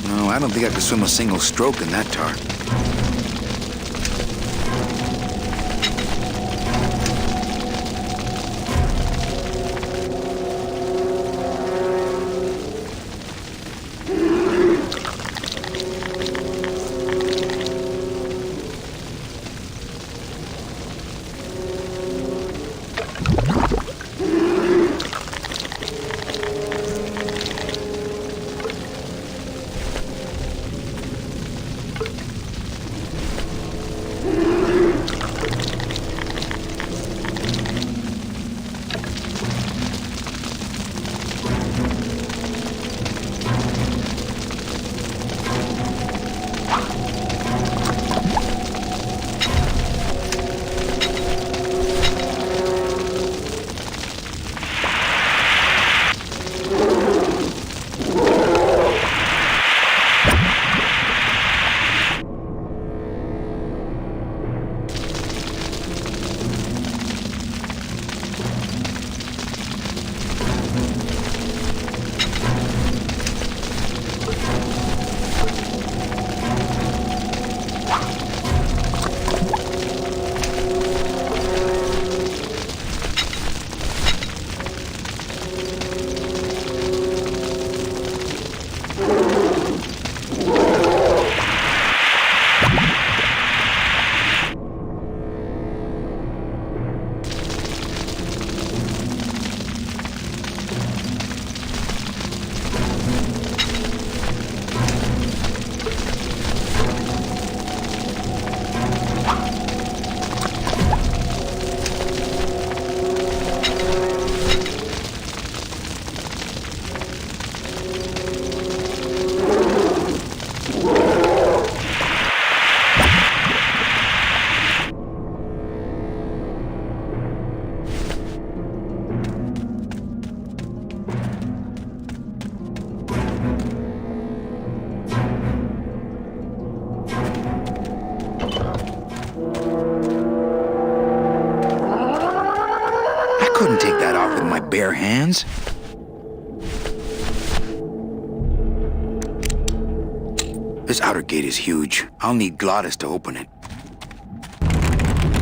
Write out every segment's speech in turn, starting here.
No, I don't think I could swim a single stroke in that tar. Couldn't take that off with my bare hands. This outer gate is huge. I'll need Glottis to open it.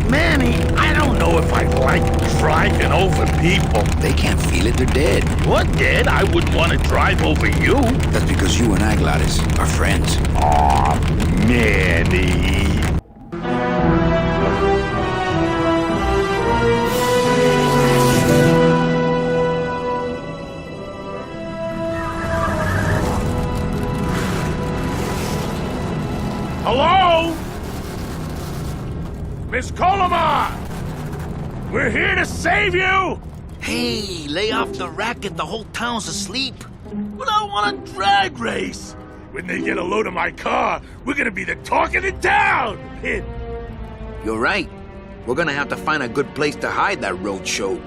Manny, I don't know if I like driving over people. They can't feel it, they're dead. You're dead? I wouldn't want to drive over you. That's because you and I, Glottis, are friends. Aw, Manny. Hello? Miss Colomar! We're here to save you! Hey, lay off the racket, the whole town's asleep. But I want a drag race! When they get a load of my car, we're gonna be the talk of the town! You're right. We're gonna have to find a good place to hide that road show.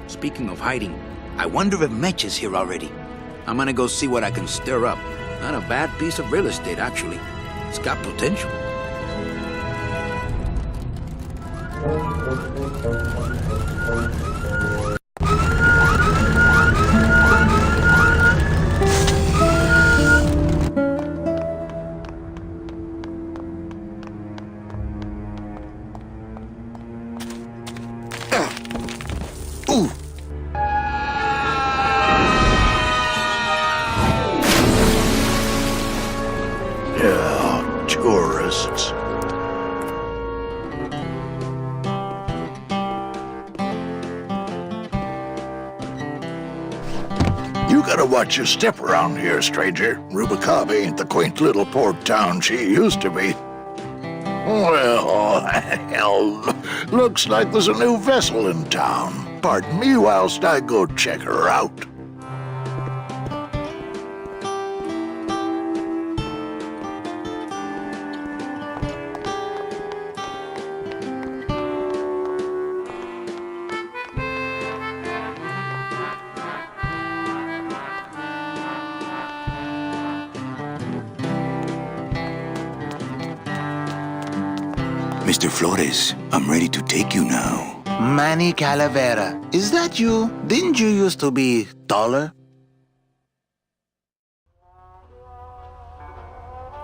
Speaking of hiding, I wonder if Mitch is here already. I'm gonna go see what I can stir up. Not a bad piece of real estate, actually. It's got potential. Ooh. Yeah, tourists. You gotta watch your step around here, stranger. Rubicab ain't the quaint little port town she used to be. Well, hell, looks like there's a new vessel in town. Pardon me whilst I go check her out. Mr. Flores, I'm ready to take you now. Manny Calavera, is that you? Didn't you used to be taller?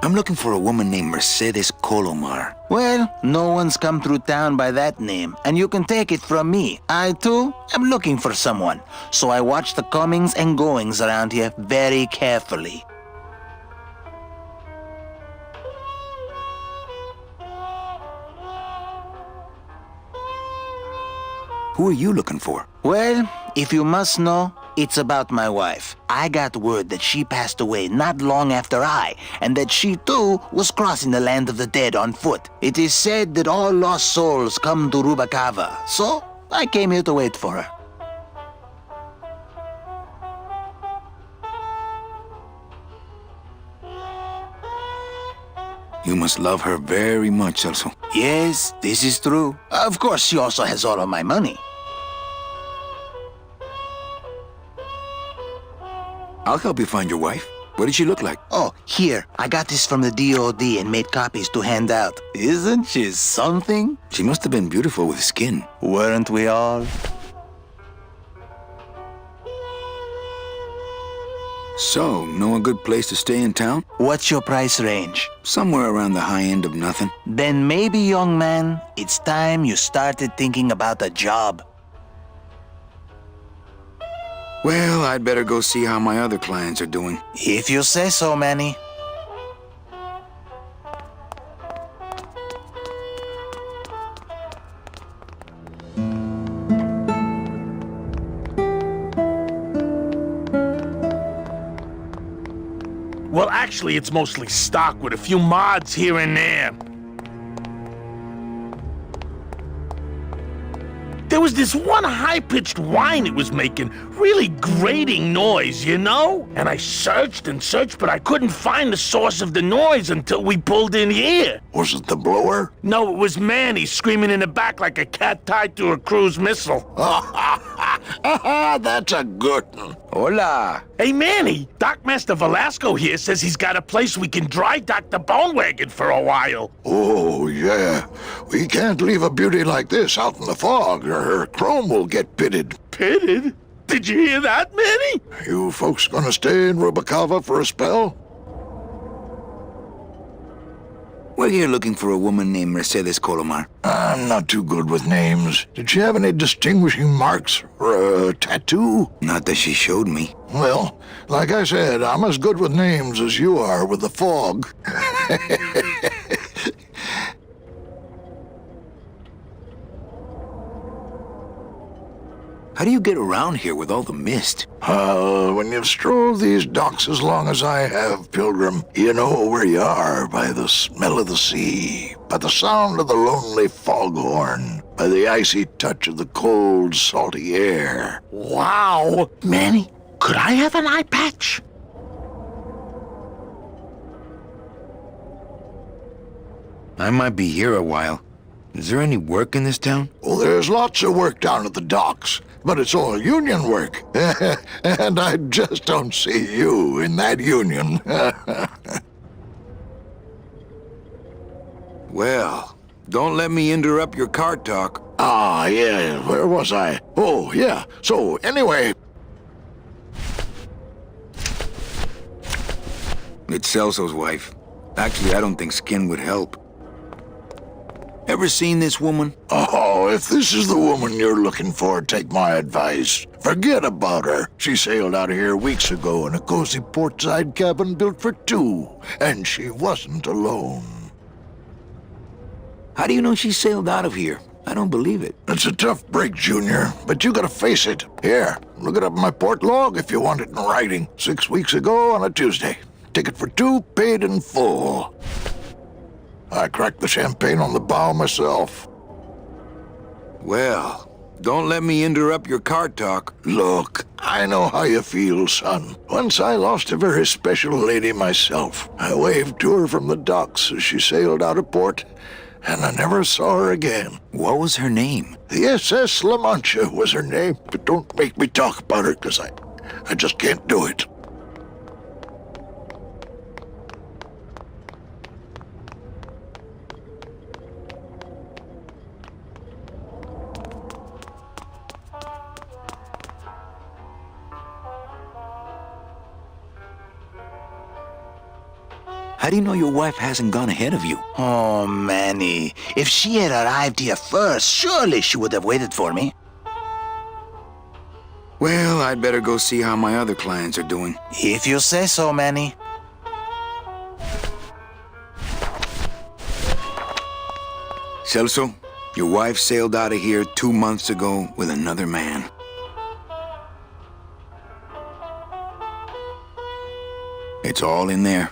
I'm looking for a woman named Mercedes Colomar. Well, no one's come through town by that name, and you can take it from me. I, too, am looking for someone, so I watch the comings and goings around here very carefully. Who are you looking for? Well, if you must know, it's about my wife. I got word that she passed away not long after I, and that she too was crossing the land of the dead on foot. It is said that all lost souls come to Rubacava, so I came here to wait for her. You must love her very much, also. Yes, this is true. Of course, she also has all of my money. I'll help you find your wife. What did she look like? Oh, here, I got this from the DOD and made copies to hand out. Isn't she something? She must have been beautiful with skin. Weren't we all? So, know a good place to stay in town? What's your price range? Somewhere around the high end of nothing. Then maybe, young man, it's time you started thinking about a job. Well, I'd better go see how my other clients are doing. If you say so, Manny. Well, actually, it's mostly stock with a few mods here and there. There was this one high-pitched whine it was making, really grating noise, you know? And I searched and searched, but I couldn't find the source of the noise until we pulled in here. Was it the blower? No, it was Manny screaming in the back like a cat tied to a cruise missile. That's a good one. Hola! Hey, Manny, Dockmaster Velasco here says he's got a place we can dry dock the bone wagon for a while. Oh, yeah. We can't leave a beauty like this out in the fog, or her chrome will get pitted. Pitted? Did you hear that, Manny? You folks gonna stay in Rubacava for a spell? We're here looking for a woman named Mercedes Colomar. I'm not too good with names. Did she have any distinguishing marks or a tattoo? Not that she showed me. Well, like I said, I'm as good with names as you are with the fog. How do you get around here with all the mist? When you've strolled these docks as long as I have, Pilgrim, you know where you are by the smell of the sea, by the sound of the lonely foghorn, by the icy touch of the cold, salty air. Wow. Manny, could I have an eye patch? I might be here a while. Is there any work in this town? Oh, there's lots of work down at the docks, but it's all union work. And I just don't see you in that union. Well, don't let me interrupt your car talk. Ah, yeah, where was I? Oh, yeah, so anyway... It's Celso's wife. Actually, I don't think skin would help. Ever seen this woman? Oh, if this is the woman you're looking for, take my advice. Forget about her. She sailed out of here weeks ago in a cozy portside cabin built for two, and she wasn't alone. How do you know she sailed out of here? I don't believe it. It's a tough break, Junior, but you gotta face it. Here, look it up in my port log if you want it in writing. 6 weeks ago on a Tuesday. Ticket for two, paid in full. I cracked the champagne on the bow myself. Well, don't let me interrupt your car talk. Look, I know how you feel, son. Once I lost a very special lady myself. I waved to her from the docks as she sailed out of port, and I never saw her again. What was her name? The SS La Mancha was her name, but don't make me talk about her, because I just can't do it. How do you know your wife hasn't gone ahead of you? Oh, Manny. If she had arrived here first, surely she would have waited for me. Well, I'd better go see how my other clients are doing. If you say so, Manny. Celso, your wife sailed out of here 2 months ago with another man. It's all in there.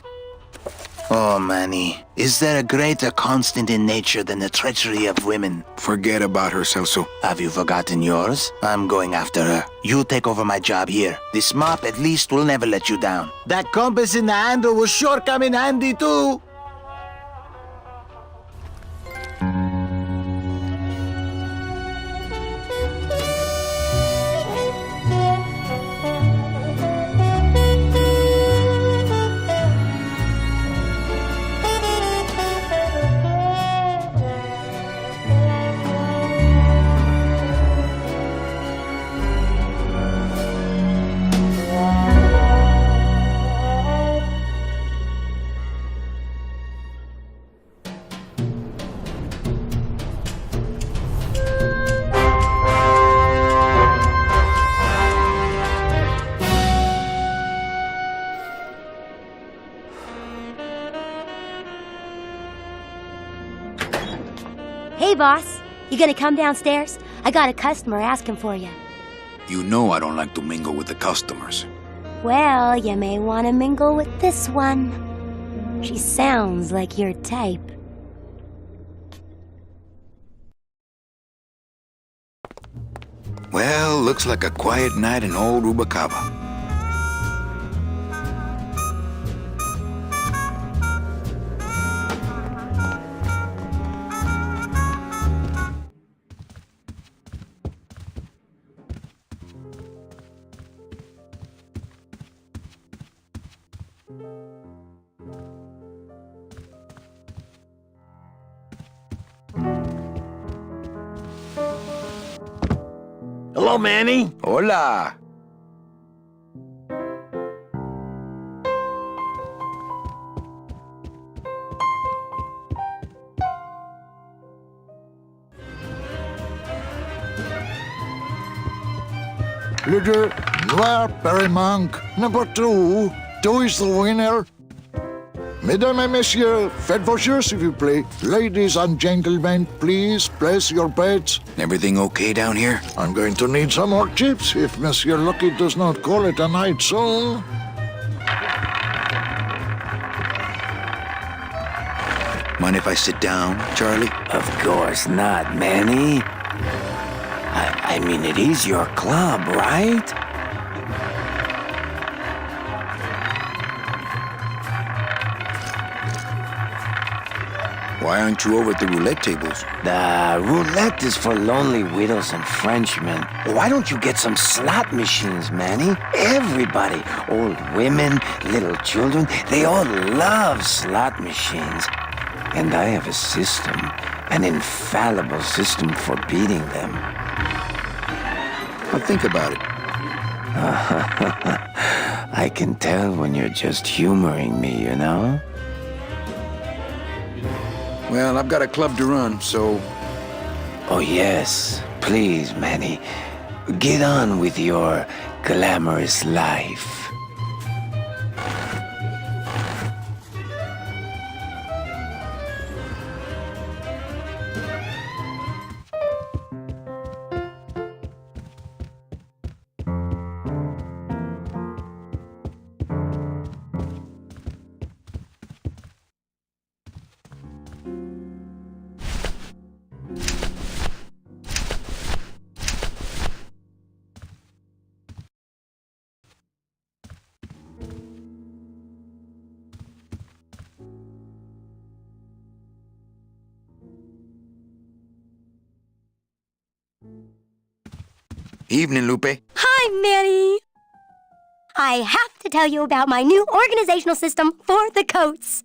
Oh, Manny. Is there a greater constant in nature than the treachery of women? Forget about her, Celso. Have you forgotten yours? I'm going after her. You take over my job here. This mop at least will never let you down. That compass in the handle will sure come in handy, too. Hey, boss. You gonna come downstairs? I got a customer asking for you. You know I don't like to mingle with the customers. Well, you may want to mingle with this one. She sounds like your type. Well, looks like a quiet night in old Rubacava. Hello, Manny. Hola. Leader, noir, Perrimanque, number 2. 2 is the winner. Mesdames et messieurs, faites vos jeux, s'il vous plaît. Ladies and gentlemen, please place your bets. Everything okay down here? I'm going to need some more chips if Monsieur Lucky does not call it a night soon. Mind if I sit down, Charlie? Of course not, Manny. I mean, it is your club, right? Why aren't you over at the roulette tables? The roulette is for lonely widows and Frenchmen. Why don't you get some slot machines, Manny? Everybody, old women, little children, they all love slot machines. And I have a system, an infallible system for beating them. Well, think about it. I can tell when you're just humoring me, you know? Well, I've got a club to run, so... Oh, yes. Please, Manny. Get on with your glamorous life. Evening, Lupe. Hi, Manny. I have to tell you about my new organizational system for the coats.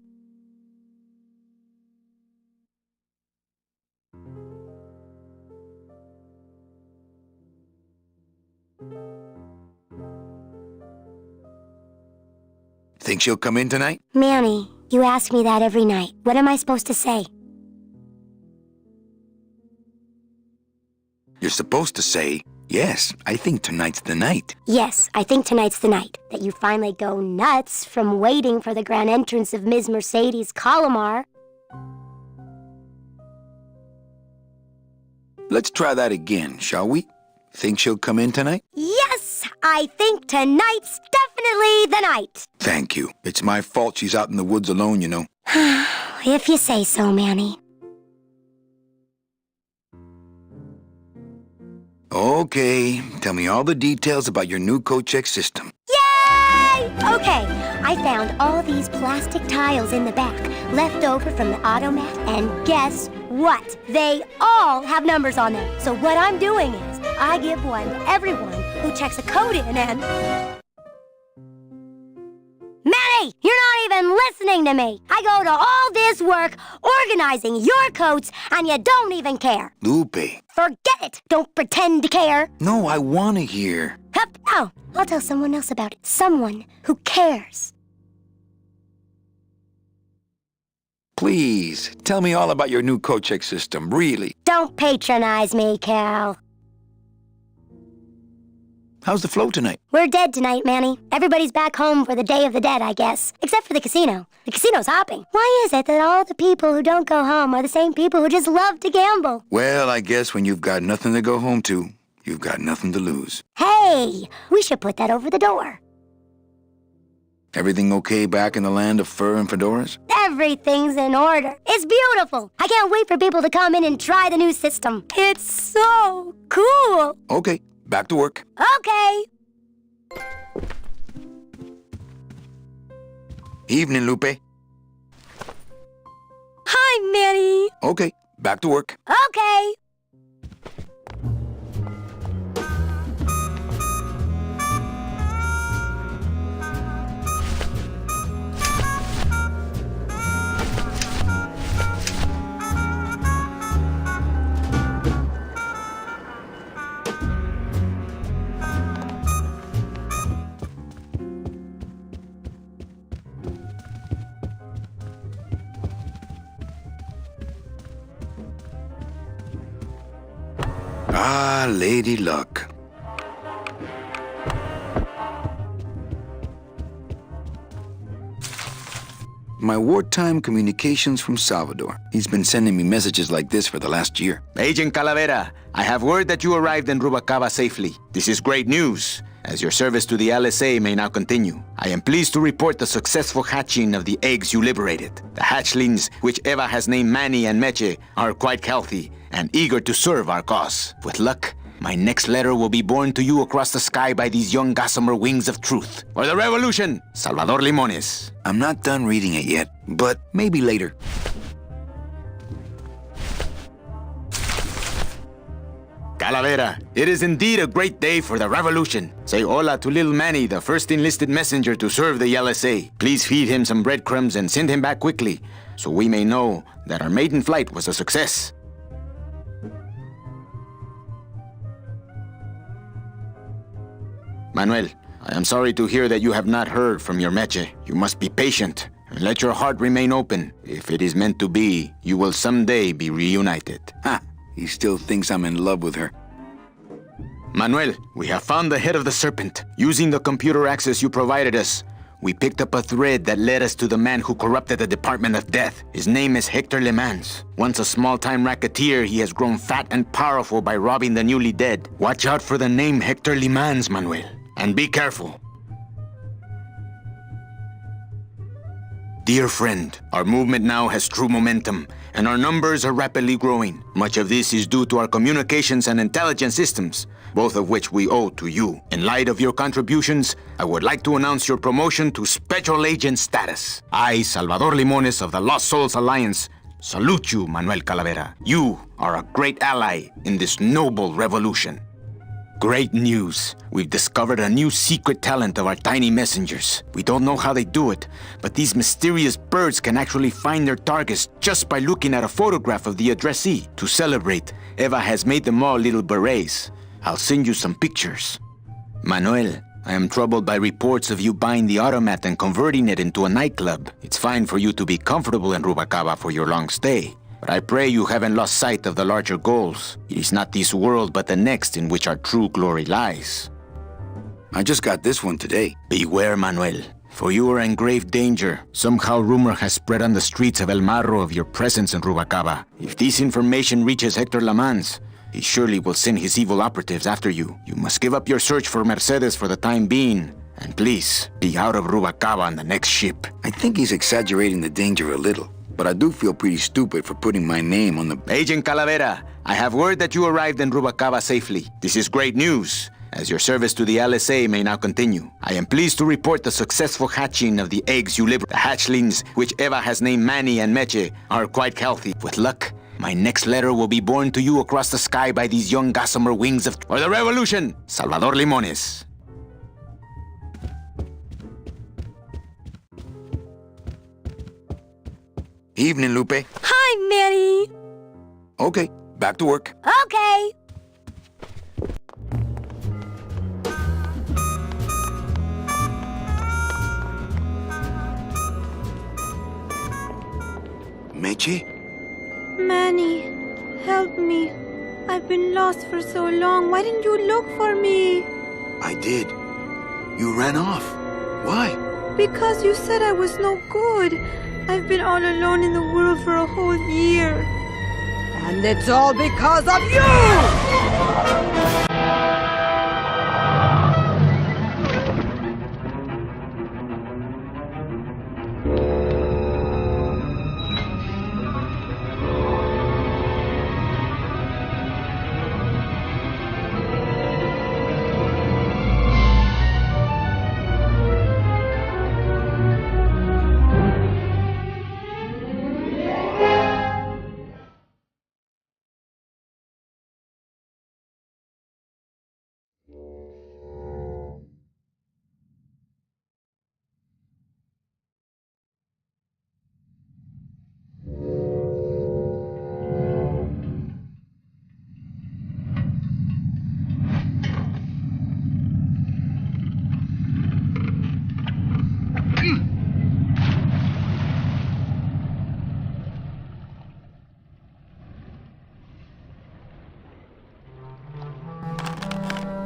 Think she'll come in tonight? Manny, You ask me that every night. What am I supposed to say? You're supposed to say, yes, I think tonight's the night. Yes, I think tonight's the night that you finally go nuts from waiting for the grand entrance of Ms. Mercedes Colomar. Let's try that again, shall we? Think she'll come in tonight? Yes, I think tonight's definitely the night. Thank you. It's my fault she's out in the woods alone, you know. If you say so, Manny. Okay, tell me all the details about your new coat check system. Yay! Okay, I found all these plastic tiles in the back, left over from the automat, and guess what? They all have numbers on them. So what I'm doing is, I give one to everyone who checks a code in and... Manny, you're not even listening to me. I go to all this work organizing your coats, and you don't even care. Lupe. Forget it. Don't pretend to care. No, I want to hear. Hup, no, I'll tell someone else about it. Someone who cares. Please, tell me all about your new coat check system, really. Don't patronize me, Cal. How's the flow tonight? We're dead tonight, Manny. Everybody's back home for the Day of the Dead, I guess. Except for the casino. The casino's hopping. Why is it that all the people who don't go home are the same people who just love to gamble? Well, I guess when you've got nothing to go home to, you've got nothing to lose. Hey, we should put that over the door. Everything okay back in the land of fur and fedoras? Everything's in order. It's beautiful. I can't wait for people to come in and try the new system. It's so cool. Okay, back to work. Okay. Evening, Lupe. Hi, Manny. Okay, back to work. Okay. Ah, Lady Luck. My wartime communications from Salvador. He's been sending me messages like this for the last year. Agent Calavera, I have word that you arrived in Rubalcaba safely. This is great news, as your service to the LSA may now continue. I am pleased to report the successful hatching of the eggs you liberated. The hatchlings, which Eva has named Manny and Meche, are quite healthy and eager to serve our cause. With luck, my next letter will be borne to you across the sky by these young gossamer wings of truth. For the revolution, Salvador Limones. I'm not done reading it yet, but maybe later. Calavera, it is indeed a great day for the revolution. Say hola to little Manny, the first enlisted messenger to serve the LSA. Please feed him some breadcrumbs and send him back quickly, so we may know that our maiden flight was a success. Manuel, I am sorry to hear that you have not heard from your Meche. You must be patient and let your heart remain open. If it is meant to be, you will someday be reunited. Ha! He still thinks I'm in love with her. Manuel, we have found the head of the serpent. Using the computer access you provided us, we picked up a thread that led us to the man who corrupted the Department of Death. His name is Hector Le Mans. Once a small-time racketeer, he has grown fat and powerful by robbing the newly dead. Watch out for the name Hector Le Mans, Manuel. And be careful. Dear friend, our movement now has true momentum, and our numbers are rapidly growing. Much of this is due to our communications and intelligence systems, both of which we owe to you. In light of your contributions, I would like to announce your promotion to Special Agent status. I, Salvador Limones of the Lost Souls Alliance, salute you, Manuel Calavera. You are a great ally in this noble revolution. Great news. We've discovered a new secret talent of our tiny messengers. We don't know how they do it, but these mysterious birds can actually find their targets just by looking at a photograph of the addressee. To celebrate, Eva has made them all little berets. I'll send you some pictures. Manuel, I am troubled by reports of you buying the automat and converting it into a nightclub. It's fine for you to be comfortable in Rubacava for your long stay, but I pray you haven't lost sight of the larger goals. It is not this world but the next in which our true glory lies. I just got this one today. Beware, Manuel, for you are in grave danger. Somehow rumor has spread on the streets of El Marro of your presence in Rubacava. If this information reaches Hector Lamans, he surely will send his evil operatives after you. You must give up your search for Mercedes for the time being. And please, be out of Rubacava on the next ship. I think he's exaggerating the danger a little, but I do feel pretty stupid for putting my name on the... Agent Calavera, I have word that you arrived in Rubacava safely. This is great news, as your service to the LSA may now continue. I am pleased to report the successful hatching of the eggs you liberated. The hatchlings, which Eva has named Manny and Meche, are quite healthy. With luck, my next letter will be borne to you across the sky by these young gossamer wings of... or the revolution! Salvador Limones. Evening, Lupe. Hi, Manny. Okay, back to work. Okay. Meche? Manny, help me. I've been lost for so long. Why didn't you look for me? I did. You ran off. Why? Because you said I was no good. I've been all alone in the world for a whole year. And it's all because of you!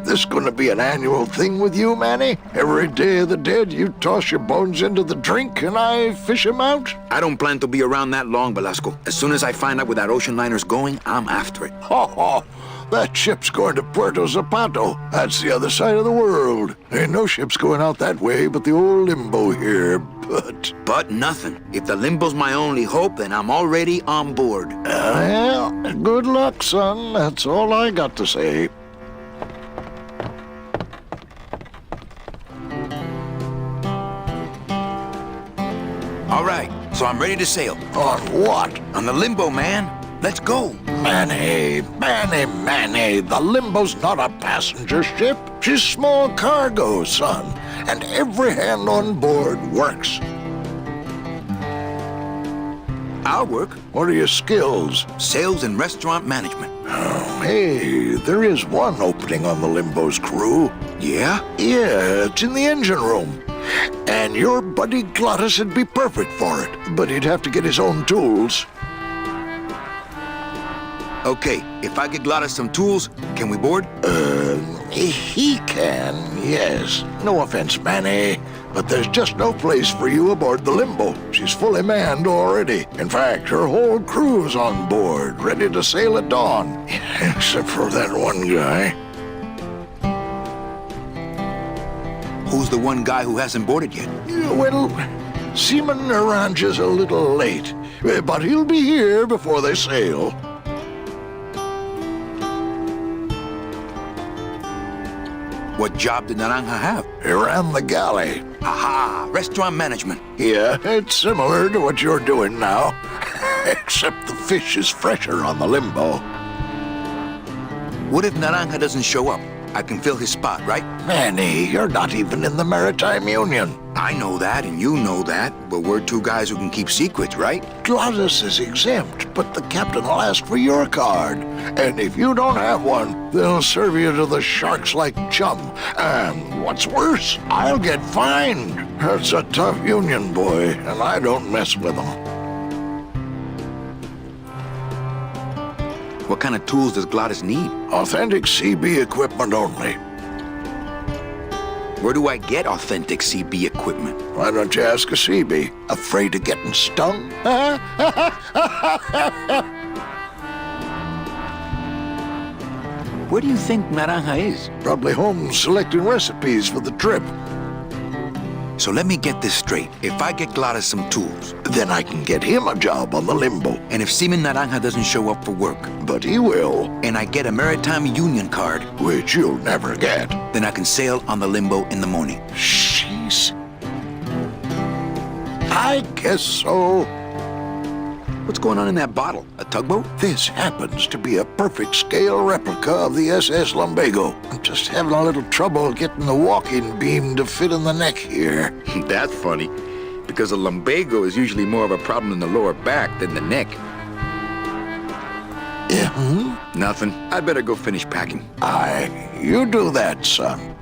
This gonna be an annual thing with you, Manny? Every Day of the Dead, you toss your bones into the drink and I fish 'em out? I don't plan to be around that long, Velasco. As soon as I find out where that ocean liner's going, I'm after it. Ho ho! That ship's going to Puerto Zapato. That's the other side of the world. Ain't no ships going out that way but the old Limbo here, but... But nothing. If the Limbo's my only hope, then I'm already on board. Well, good luck, son. That's all I got to say. All right, so I'm ready to sail. On what? On the Limbo, man. Let's go. Manny, the Limbo's not a passenger ship. She's small cargo, son. And every hand on board works. I'll work. What are your skills? Sales and restaurant management. Oh, hey, there is one opening on the Limbo's crew. Yeah? Yeah, it's in the engine room. And your buddy Glottis would be perfect for it, but he'd have to get his own tools. Okay, if I get Glottis some tools, can we board? He can, yes. No offense, Manny, but there's just no place for you aboard the Limbo. She's fully manned already. In fact, her whole crew's on board, ready to sail at dawn. Except for that one guy. Who's the one guy who hasn't boarded yet? Well, Seaman Naranja's a little late, but he'll be here before they sail. What job did Naranja have? He ran the galley. Aha! Restaurant management. Yeah, it's similar to what you're doing now. Except the fish is fresher on the Limbo. What if Naranja doesn't show up? I can fill his spot, right? Manny, you're not even in the Maritime Union. I know that, and you know that, but we're two guys who can keep secrets, right? Glottis is exempt, but the captain will ask for your card. And if you don't have one, they'll serve you to the sharks like chum. And what's worse, I'll get fined. That's a tough union, boy, and I don't mess with them. What kind of tools does Glottis need? Authentic CB equipment only. Where do I get authentic CB equipment? Why don't you ask a CB? Afraid of getting stung? Where do you think Naranja is? Probably home selecting recipes for the trip. So let me get this straight. If I get Glottis some tools, Then I can get him a job on the Limbo. and if Seaman Naranja doesn't show up for work, But he will, and I get a Maritime Union card, which you'll never get. then I can sail on the Limbo in the morning. Jeez. I guess so. What's going on in that bottle? A tugboat? This happens to be a perfect scale replica of the SS Lumbago. I'm just having a little trouble getting the walking beam to fit in the neck here. That's funny, because a lumbago is usually more of a problem in the lower back than the neck. Yeah, Nothing. I better go finish packing. you do that, son.